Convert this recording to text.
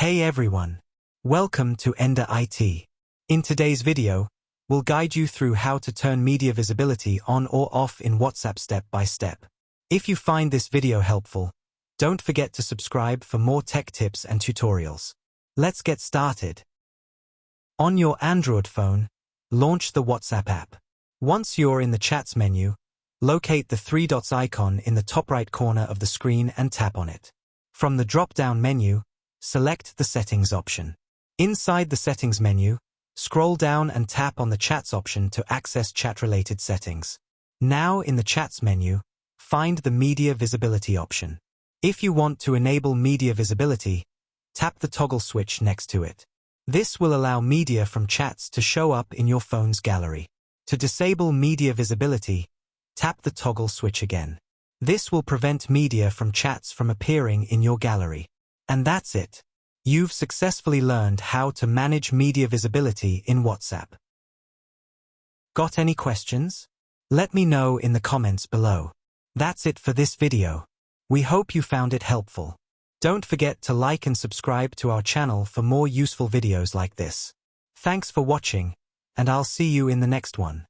Hey everyone! Welcome to Ender IT. In today's video, we'll guide you through how to turn media visibility on or off in WhatsApp step by step. If you find this video helpful, don't forget to subscribe for more tech tips and tutorials. Let's get started. On your Android phone, launch the WhatsApp app. Once you're in the Chats menu, locate the three dots icon in the top right corner of the screen and tap on it. From the drop-down menu, select the Settings option. Inside the Settings menu, scroll down and tap on the Chats option to access chat-related settings. Now in the Chats menu, find the Media Visibility option. If you want to enable media visibility, tap the toggle switch next to it. This will allow media from chats to show up in your phone's gallery. To disable media visibility, tap the toggle switch again. This will prevent media from chats from appearing in your gallery. And that's it. You've successfully learned how to manage media visibility in WhatsApp. Got any questions? Let me know in the comments below. That's it for this video. We hope you found it helpful. Don't forget to like and subscribe to our channel for more useful videos like this. Thanks for watching, and I'll see you in the next one.